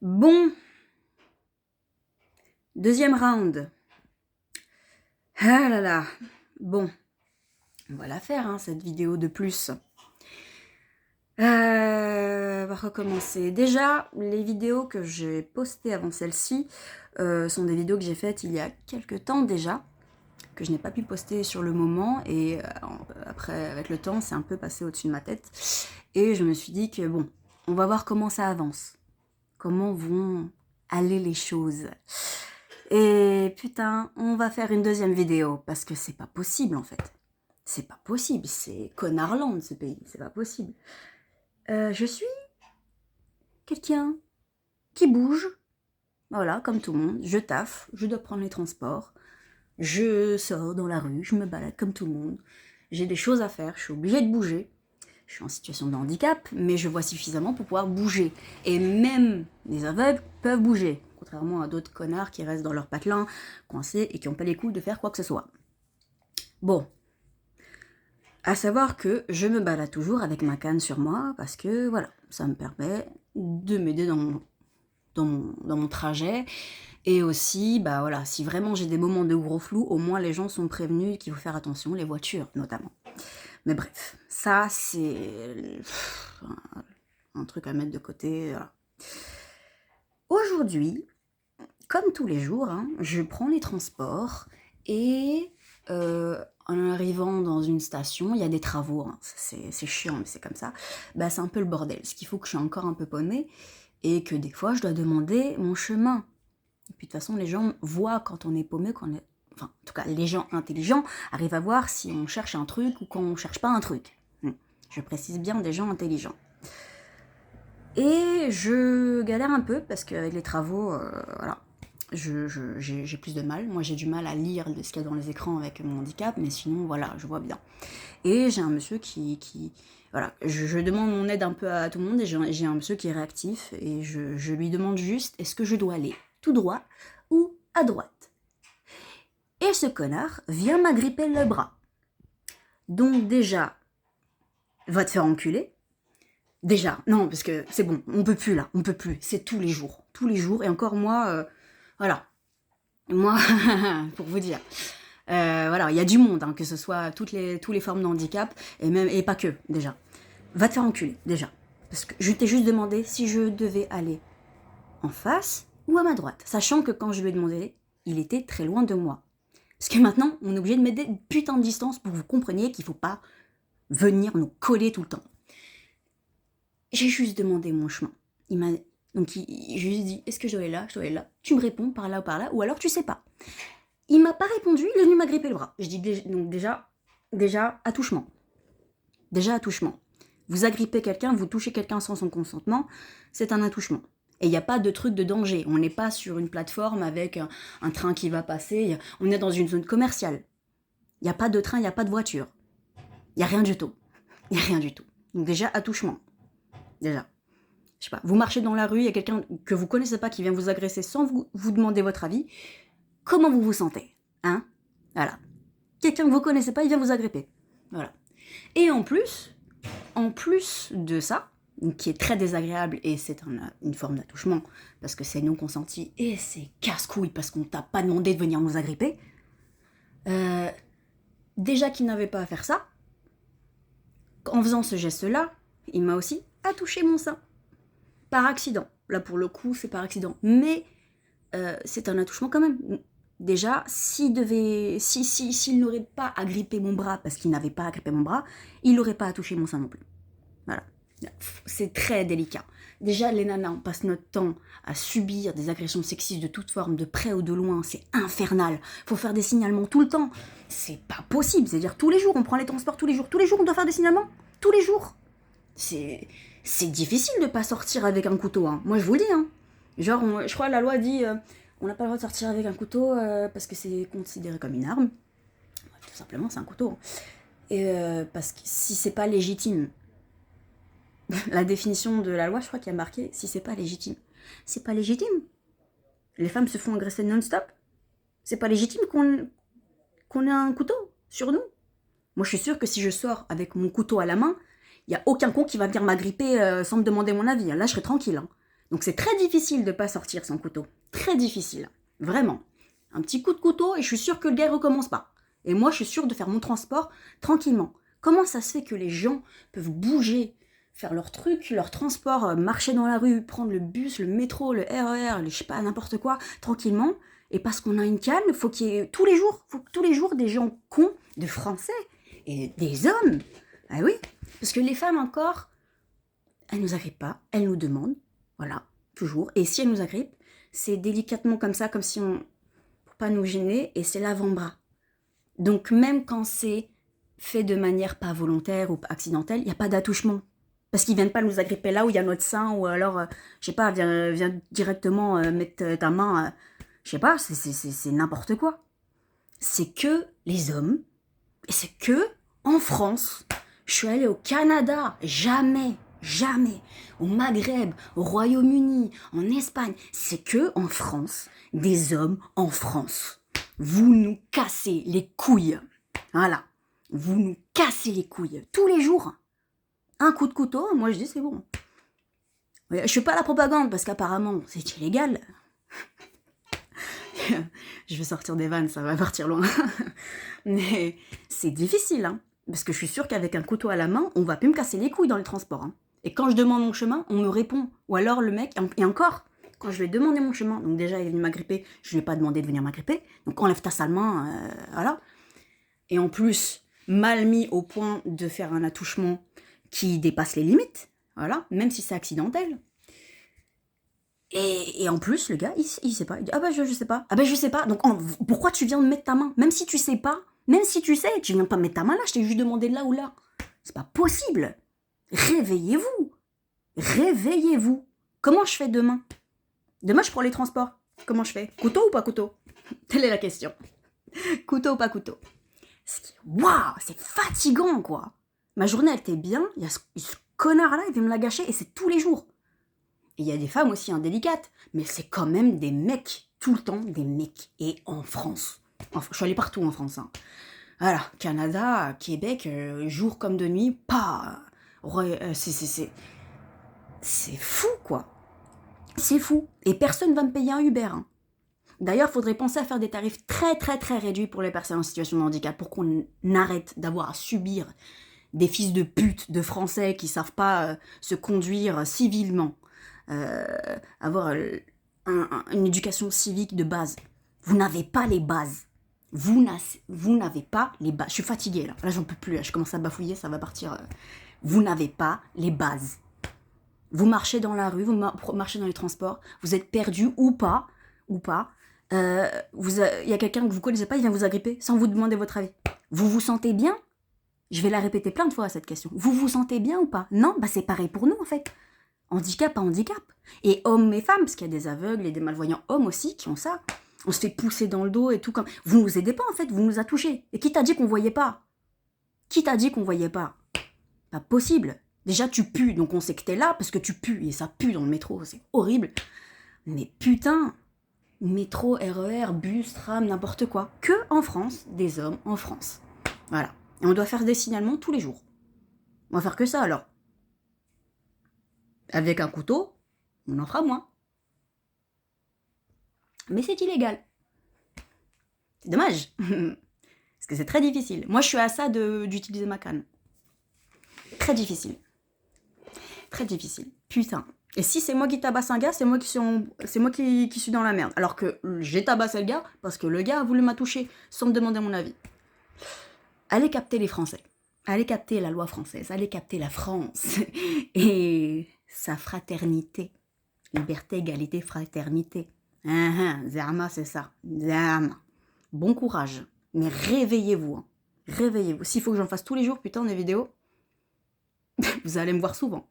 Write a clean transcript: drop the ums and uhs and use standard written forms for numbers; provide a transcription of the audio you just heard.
Bon, deuxième round. Ah là là, bon, on va la faire, hein, cette vidéo de plus. On va recommencer. Déjà, les vidéos que j'ai postées avant celle-ci sont des vidéos que j'ai faites il y a quelques temps déjà, que je n'ai pas pu poster sur le moment, et après, avec le temps, c'est un peu passé au-dessus de ma tête. Et je me suis dit que, bon, on va voir comment ça avance. Comment vont aller les choses. Et putain, on va faire une deuxième vidéo, parce que c'est pas possible en fait. C'est pas possible, c'est Connardland ce pays, c'est pas possible. Je suis quelqu'un qui bouge, voilà, comme tout le monde. Je taffe, je dois prendre les transports, je sors dans la rue, je me balade comme tout le monde. J'ai des choses à faire, je suis obligée de bouger. Je suis en situation de handicap, mais je vois suffisamment pour pouvoir bouger. Et même les aveugles peuvent bouger, contrairement à d'autres connards qui restent dans leur patelin, coincés, et qui n'ont pas les couilles de faire quoi que ce soit. Bon. À savoir que je me balade toujours avec ma canne sur moi, parce que, voilà, ça me permet de m'aider dans mon trajet. Et aussi, bah voilà, si vraiment j'ai des moments de gros flou, au moins les gens sont prévenus qu'il faut faire attention, les voitures notamment. Mais bref, ça c'est un truc à mettre de côté. Voilà. Aujourd'hui, comme tous les jours, hein, je prends les transports et en arrivant dans une station, il y a des travaux, hein, c'est chiant mais c'est comme ça, bah, c'est un peu le bordel, ce qu'il faut que je suis encore un peu paumée et que des fois je dois demander mon chemin. Et puis de toute façon les gens voient quand on est paumé, enfin en tout cas les gens intelligents arrivent à voir si on cherche un truc ou quand on cherche pas un truc. Je précise bien des gens intelligents. Et je galère un peu parce qu'avec les travaux, voilà, j'ai plus de mal. Moi, j'ai du mal à lire ce qu'il y a dans les écrans avec mon handicap, mais sinon, voilà, je vois bien. Et j'ai un monsieur qui voilà, je demande mon aide un peu à tout le monde, et j'ai un monsieur qui est réactif, et je lui demande juste, est-ce que je dois aller tout droit ou à droite? Et ce connard vient m'agripper le bras. Donc déjà, va te faire enculer. Déjà, non, parce que c'est bon, on peut plus là, on peut plus, c'est tous les jours, et encore moi, voilà, moi, pour vous dire, voilà, il y a du monde, hein, que ce soit toutes les formes de handicap, et pas que, déjà. Va te faire enculer, déjà, parce que je t'ai juste demandé si je devais aller en face ou à ma droite, sachant que quand je lui ai demandé, il était très loin de moi. Parce que maintenant, on est obligé de mettre des putains de distance pour que vous compreniez qu'il faut pas venir nous coller tout le temps. J'ai juste demandé mon chemin. Je lui ai dit, est-ce que je dois aller là, je dois aller là? Tu me réponds par là ou par là, ou alors tu sais pas. Il m'a pas répondu, il est venu m'agripper le bras. Je dis donc déjà, attouchement. Déjà attouchement. Vous agrippez quelqu'un, vous touchez quelqu'un sans son consentement, c'est un attouchement. Et il n'y a pas de truc de danger. On n'est pas sur une plateforme avec un train qui va passer. On est dans une zone commerciale. Il n'y a pas de train, il n'y a pas de voiture. Il n'y a rien du tout. Il n'y a rien du tout. Donc déjà, attouchement. Déjà. Je sais pas, vous marchez dans la rue, il y a quelqu'un que vous connaissez pas qui vient vous agresser sans vous demander votre avis. Comment vous vous sentez? Hein? Voilà. Quelqu'un que vous connaissez pas, il vient vous agripper. Voilà. Et en plus de ça, qui est très désagréable, et c'est une forme d'attouchement, parce que c'est non consenti, et c'est casse-couille, parce qu'on t'a pas demandé de venir nous agripper, déjà qu'il n'avait pas à faire ça, en faisant ce geste-là, il m'a aussi attouché mon sein. Par accident. Là, pour le coup, c'est par accident. Mais c'est un attouchement quand même. Déjà, s'il n'aurait pas agrippé mon bras, parce qu'il n'avait pas agrippé mon bras, il n'aurait pas touché mon sein non plus. Voilà. C'est très délicat. Déjà, les nanas, on passe notre temps à subir des agressions sexistes de toute forme, de près ou de loin. C'est infernal. Faut faire des signalements tout le temps. C'est pas possible. C'est-à-dire, tous les jours, on prend les transports tous les jours. Tous les jours, on doit faire des signalements. Tous les jours. C'est difficile de pas sortir avec un couteau, hein. Moi je vous le dis, hein. Genre, je crois que la loi dit on n'a pas le droit de sortir avec un couteau parce que c'est considéré comme une arme. Tout simplement, c'est un couteau. Et parce que si c'est pas légitime, la définition de la loi, je crois qu'il y a marqué si c'est pas légitime. C'est pas légitime. Les femmes se font agresser non-stop. C'est pas légitime qu'on ait un couteau sur nous. Moi je suis sûre que si je sors avec mon couteau à la main, il n'y a aucun con qui va venir m'agripper sans me demander mon avis. Là, je serai tranquille. Hein. Donc c'est très difficile de ne pas sortir sans couteau. Très difficile. Vraiment. Un petit coup de couteau et je suis sûre que le gars ne recommence pas. Et moi, je suis sûre de faire mon transport tranquillement. Comment ça se fait que les gens peuvent bouger, faire leur truc, leur transport, marcher dans la rue, prendre le bus, le métro, le RER, je sais pas, n'importe quoi, tranquillement. Et parce qu'on a une canne, il faut qu'il y ait tous les jours des gens cons, de Français, et des hommes. Ah oui, parce que les femmes encore, elles nous agrippent pas, elles nous demandent, voilà, toujours. Et si elles nous agrippent, c'est délicatement comme ça, comme si on... pour pas nous gêner, et c'est l'avant-bras. Donc même quand c'est fait de manière pas volontaire ou accidentelle, il n'y a pas d'attouchement. Parce qu'ils viennent pas nous agripper là où il y a notre sein, ou alors, je sais pas, viens directement mettre ta main, je sais pas, c'est n'importe quoi. C'est que les hommes, et c'est que en France. Je suis allée au Canada, jamais, au Maghreb, au Royaume-Uni, en Espagne. C'est que en France, des hommes en France. Vous nous cassez les couilles. Voilà. Vous nous cassez les couilles. Tous les jours. Un coup de couteau, moi je dis c'est bon. Je fais pas la propagande parce qu'apparemment c'est illégal. Je vais sortir des vannes, ça va partir loin. Mais c'est difficile, hein. Parce que je suis sûre qu'avec un couteau à la main, on va plus me casser les couilles dans les transports. Hein. Et quand je demande mon chemin, on me répond. Ou alors le mec, et encore, quand je vais demander mon chemin, donc déjà il est venu m'agripper, je lui ai pas demandé de venir m'agripper, donc enlève ta sale main, voilà. Et en plus, mal mis au point de faire un attouchement qui dépasse les limites, voilà, même si c'est accidentel. Et en plus, le gars, il sait pas. Il dit, ah bah je sais pas. Ah bah je sais pas. Donc pourquoi tu viens de mettre ta main? Même si tu sais pas, même si tu sais, tu viens pas mettre ta main là, je t'ai juste demandé là ou là. C'est pas possible. Réveillez-vous. Réveillez-vous. Comment je fais demain? Demain, je prends les transports. Comment je fais? Couteau ou pas couteau? Telle est la question. Couteau ou pas couteau? Waouh, c'est fatigant, quoi. Ma journée, elle était bien. Il y a ce connard-là, il vient me la gâcher et c'est tous les jours. Et il y a des femmes aussi indélicates, mais c'est quand même des mecs, tout le temps des mecs. Et en France. Enfin, je suis allée partout en France. Hein. Voilà, Canada, Québec, jour comme de nuit, pas. C'est fou, quoi. C'est fou. Et personne va me payer un Uber. Hein. D'ailleurs, il faudrait penser à faire des tarifs très, très, très réduits pour les personnes en situation de handicap, pour qu'on arrête d'avoir à subir des fils de pute de Français qui savent pas se conduire civilement. Avoir une éducation civique de base. Vous n'avez pas les bases. Vous n'avez pas les bases. Je suis fatiguée là. Là, j'en peux plus. Là. Je commence à bafouiller, ça va partir. Vous n'avez pas les bases. Vous marchez dans la rue, vous marchez dans les transports, vous êtes perdu ou pas. Il y a quelqu'un que vous connaissez pas, il vient vous agripper sans vous demander votre avis. Vous vous sentez bien? Je vais la répéter plein de fois cette question. Vous vous sentez bien ou pas? Non, bah c'est pareil pour nous en fait. Handicap à handicap. Et hommes et femmes, parce qu'il y a des aveugles et des malvoyants hommes aussi qui ont ça. On se fait pousser dans le dos et tout comme... Vous nous aidez pas en fait, vous nous a touchés. Et qui t'a dit qu'on voyait pas? Qui t'a dit qu'on voyait pas? Pas possible. Déjà tu pues, donc on sait que t'es là parce que tu pues. Et ça pue dans le métro, c'est horrible. Mais putain, métro, RER, bus, tram, n'importe quoi. Que en France, des hommes en France. Voilà. Et on doit faire des signalements tous les jours. On va faire que ça alors. Avec un couteau, on en fera moins. Mais c'est illégal. C'est dommage. Parce que c'est très difficile. Moi, je suis à ça d'utiliser ma canne. Très difficile. Très difficile. Putain. Et si c'est moi qui tabasse un gars, c'est moi qui suis dans la merde. Alors que j'ai tabassé le gars parce que le gars a voulu m'attoucher sans me demander mon avis. Allez capter les Français. Allez capter la loi française. Allez capter la France. Et sa fraternité. Liberté, égalité, fraternité. Zerma, c'est ça. Zerma. Bon courage. Mais réveillez-vous. Hein. Réveillez-vous. S'il faut que j'en fasse tous les jours, putain, des vidéos, vous allez me voir souvent.